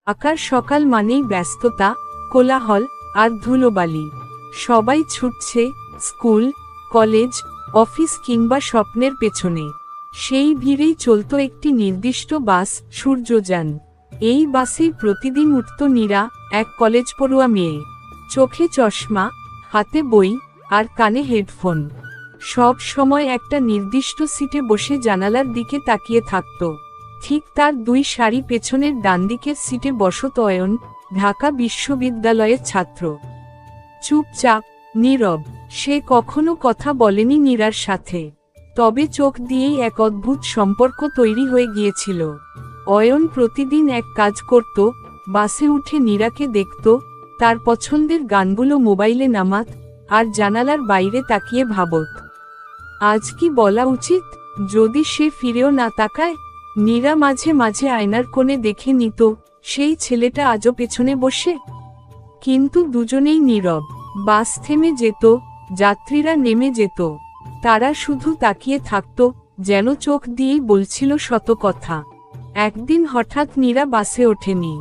আকার সকাল মানেই ব্যস্ততা, কোলাহল আর ধুলোবালি। সবাই ছুটছে স্কুল, কলেজ, অফিস কিংবা স্বপ্নের পেছনে। সেই ভিড়েই চলত একটি নির্দিষ্ট বাস, সূর্যযান। এই বাসেই প্রতিদিন উঠত নীরা, এক কলেজ পড়ুয়া মেয়ে। চোখে চশমা, হাতে বই আর কানে হেডফোন। সব সময় একটা নির্দিষ্ট সিটে বসে জানালার দিকে তাকিয়ে থাকত। ঠিক তার দুই সারি পেছনের ডানদিকের সিটে বসত অয়ন, ঢাকা বিশ্ববিদ্যালয়ের ছাত্র। চুপচাপ, নীরব, সে কখনো কথা বলেনি নীরার সাথে। তবে চোখ দিয়েই এক অদ্ভুত সম্পর্ক তৈরি হয়ে গিয়েছিল। অয়ন প্রতিদিন এক কাজ করত, বাসে উঠে নীরাকে দেখত, তার পছন্দের গানগুলো মোবাইলে নামাত, আর জানালার বাইরে তাকিয়ে ভাবত, আজ কি বলা উচিত যদি সে ফিরেও না তাকায়। নীরা মাঝে মাঝে আয়নার কোণে দেখে নিত, সেই ছেলেটা আজও পেছনে বসে। কিন্তু দুজনেই নীরব। বাস থেমে যেত, যাত্রীরা নেমে যেত, তারা শুধু তাকিয়ে থাকত, যেন চোখ দিয়েই বলছিল শত কথা। একদিন হঠাৎ নীরা বাসে ওঠেনি।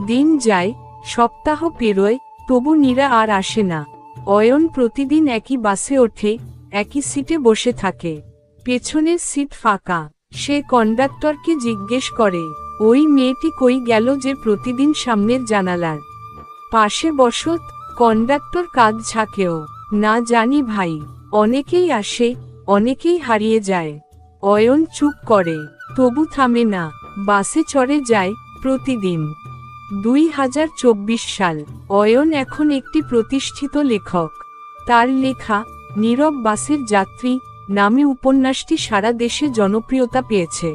দিন যায়, সপ্তাহ পেরোয়, তবু নীরা আর আসে না। অয়ন প্রতিদিন একই বাসে ওঠে, একই সিটে বসে থাকে। পেছনের সিট ফাঁকা। সে কন্ডাক্টরকে জিজ্ঞেস করে, ওই মেয়েটি কই গেল যে প্রতিদিন সামনের জানালার পাশে বসত। কন্ডাক্টর কাঁধ ঝাঁকেও, না জানি ভাই, অনেকেই আসে, অনেকেই হারিয়ে যায়। অয়ন চুপ করে, তবু থামে না, বাসে চড়ে যায় প্রতিদিন। 2024 সাল। অয়ন এখন একটি প্রতিষ্ঠিত লেখক। তার লেখা নীরব বাসের যাত্রী নামে উপন্যাসটি সারা দেশে জনপ্রিয়তা পেয়েছে।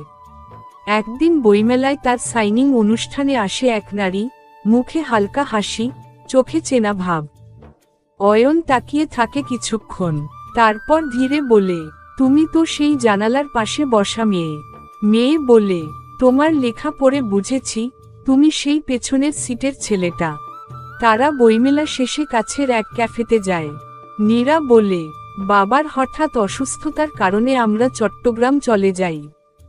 একদিন বইমেলায় তার সাইনিং অনুষ্ঠানে আসে এক নারী, মুখে হালকা হাসি, চোখে চেনা ভাব। অয়ন তাকিয়ে থাকে কিছুক্ষণ, তারপর ধীরে বলে, তুমি তো সেই জানালার পাশে বসা মেয়ে। মেয়ে বলে, তোমার লেখা পড়ে বুঝেছি তুমি সেই পেছনের সিটের ছেলেটা। তারা বইমেলা শেষে কাছের এক ক্যাফেতে যায়। নীরা বলে, বাবার হঠাৎ অসুস্থতার কারণে আমরা চট্টগ্রাম চলে যাই।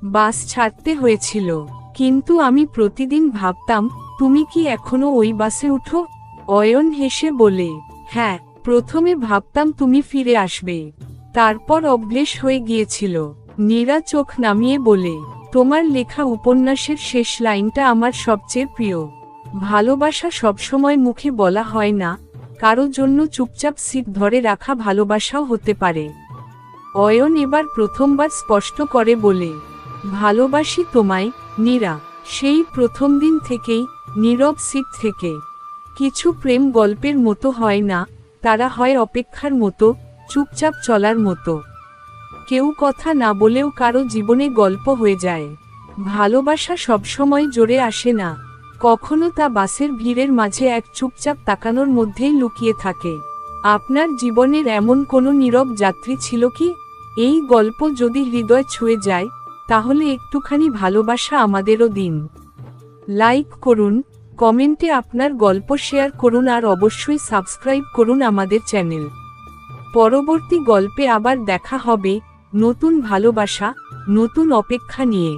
বাস ছাড়তে হয়েছিল, কিন্তু আমি প্রতিদিন ভাবতাম তুমি কি এখনো ওই বাসে উঠো। অয়ন হেসে বলে, হ্যাঁ, প্রথমে ভাবতাম তুমি ফিরে আসবে, তারপর অভ্যেস হয়ে গিয়েছিল। নীরা চোখ নামিয়ে বলে, তোমার লেখা উপন্যাসের শেষ লাইনটা আমার সবচেয়ে প্রিয়। ভালোবাসা সবসময় মুখে বলা হয় না, কারো জন্য চুপচাপ সিট ধরে রাখা ভালোবাসাও হতে পারে। অয়ন এবার প্রথমবার স্পষ্ট করে বলে, ভালোবাসি তোমায় নীরা। সেই প্রথম দিন থেকেই, নীরব সিট থেকে। কিছু প্রেম গল্পের মতো হয় না, তারা হয় অপেক্ষার মতো, চুপচাপ চলার মতো। কেউ কথা না বলেও কারো জীবনে গল্প হয়ে যায়। ভালোবাসা সবসময় জোরে আসে না, কখনো তা বাসের ভিড়ের মাঝে এক চুপচাপ তাকানোর মধ্যেই লুকিয়ে থাকে। আপনার জীবনের এমন কোনো নীরব যাত্রী ছিল কি? এই গল্প যদি হৃদয় ছুঁয়ে যায়, তাহলে একটুখানি ভালোবাসা আমাদেরও দিন। লাইক করুন, কমেন্টে আপনার গল্প শেয়ার করুন আর অবশ্যই সাবস্ক্রাইব করুন আমাদের চ্যানেল। পরবর্তী গল্পে আবার দেখা হবে, নতুন ভালোবাসা, নতুন অপেক্ষা নিয়ে।